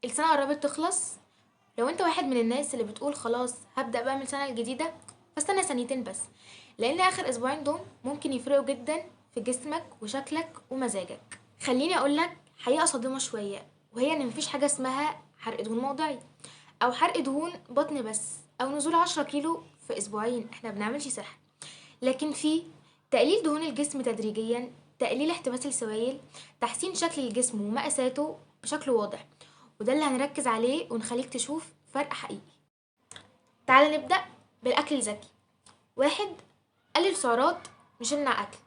السنة قربت تخلص. لو انت واحد من الناس اللي بتقول خلاص هبدأ بقى من السنة الجديدة، فاستنى سنتين بس، لان اخر اسبوعين دول ممكن يفرقوا جدا في جسمك وشكلك ومزاجك. خليني اقولك حقيقة صادمة شوية، وهي ان مفيش حاجة اسمها حرق دهون موضعي او حرق دهون بطن بس، او نزول 10 كيلو في اسبوعين. احنا بنعملش سحر، لكن في تقليل دهون الجسم تدريجيا، تقليل احتباس السوائل، تحسين شكل الجسم ومقاساته بشكل واضح، وده اللي هنركز عليه ونخليك تشوف فرق حقيقي. تعال نبدأ بالأكل الذكي. واحد، قلل سعرات، مش امنع أكل،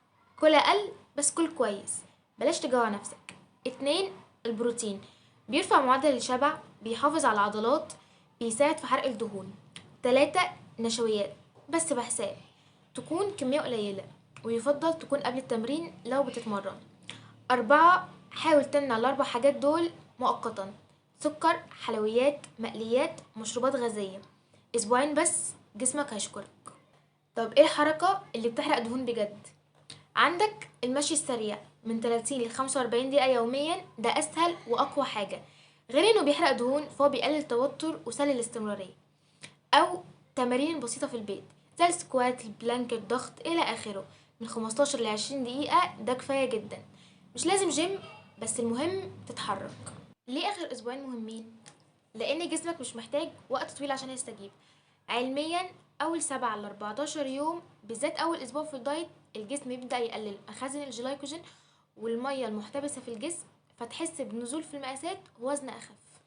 كل أقل بس كل كويس، بلاش تجوع نفسك. اتنين، البروتين بيرفع معدل الشبع، بيحافظ على العضلات، بيساعد في حرق الدهون. تلاتة، نشويات بس بحساب، تكون كمية قليلة، ويفضل تكون قبل التمرين لو بتتمرن. أربعة، حاول تمنع الأربع حاجات دول مؤقتا: سكر، حلويات، مقليات، مشروبات غازية. أسبوعين بس جسمك هيشكرك. طب ايه الحركة اللي بتحرق دهون بجد؟ عندك المشي السريع من 30 ل 45 دقيقة يوميا، ده أسهل وأقوى حاجة، غير إنه بيحرق دهون فهو بيقلل التوتر وسهل الاستمرارية. أو تمارين بسيطة في البيت زي السكوات، البلانك، الضغط إلى آخره، من 15 ل 20 دقيقة، ده كفاية جدا. مش لازم جيم، بس المهم تتحرك. ليه آخر أسبوعين مهمين؟ لأن جسمك مش محتاج وقت طويل عشان يستجيب. علميا أول 7 ل 14 يوم، بالذات أول أسبوع في الدايت، الجسم يبدأ يقلل مخازن الجلايكوجين والمية المحتبسة في الجسم، فتحس بنزول في المقاسات ووزن أخف.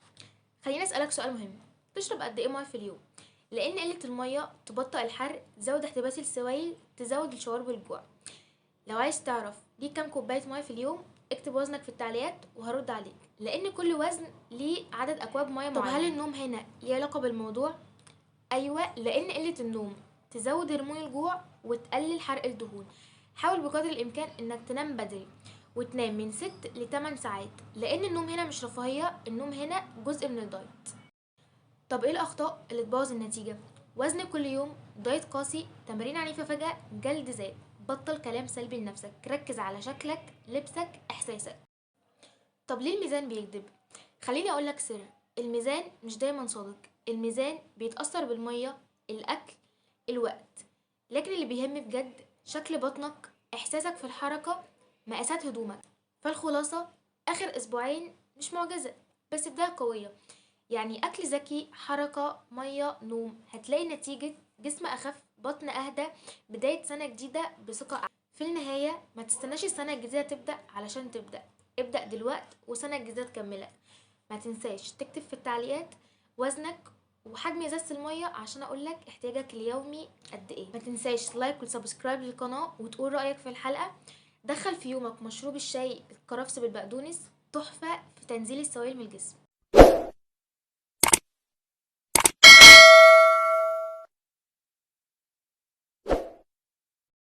خليني أسألك سؤال مهم: تشرب قد إيه مية في اليوم؟ لأن قلة المية تبطئ الحرق، تزود احتباس السوائل، تزود الشعور بالجوع. لو عايز تعرف ليه كام كوباية مية في اليوم، اكتب وزنك في التعليقات وهرد عليك، لأن كل وزن ليه عدد أكواب مية معين. طب هل النوم هنا ليه علاقة بالموضوع؟ أيوة، لأن قلة النوم تزود هرمون الجوع وتقلل حرق الدهون. حاول بقدر الإمكان إنك تنام بدري، وتنام من 6 ل 8 ساعات، لأن النوم هنا مش رفاهية، النوم هنا جزء من الدايت. طب ايه الأخطاء اللي تبوظ النتيجة؟ وزن كل يوم، دايت قاسي، تمارين عنيفة فجأة، جلد ذات. بطل كلام سلبي لنفسك، ركز على شكلك، لبسك، إحساسك. طب ليه الميزان بيكذب؟ خليني أقولك سر: الميزان مش دايما صادق، الميزان بيتأثر بالمية، الأكل، الوقت، لكن اللي بيهم بجد شكل بطنك، إحساسك في الحركة، مقاسات هدومك. فالخلاصة، آخر أسبوعين مش معجزة، بس بداية قوية. يعني أكل ذكي، حركة، مية، نوم، هتلاقي نتيجة: جسم أخف، بطن أهدى، بداية سنة جديدة بثقة أعلى. في النهاية، ما تستناش السنة الجديدة تبدأ علشان تبدأ، ابدأ دلوقت وسنة جديدة تكملك. ما تنساش تكتب في التعليقات وزنك وحجم ازازة المية عشان اقولك احتياجك اليومي قد ايه. ما تنساش لايك وسبسكرايب للقناة وتقول رأيك في الحلقة. دخل في يومك مشروب الشاي الكرفس بالبقدونس، تحفة في تنزيل السوائل من الجسم.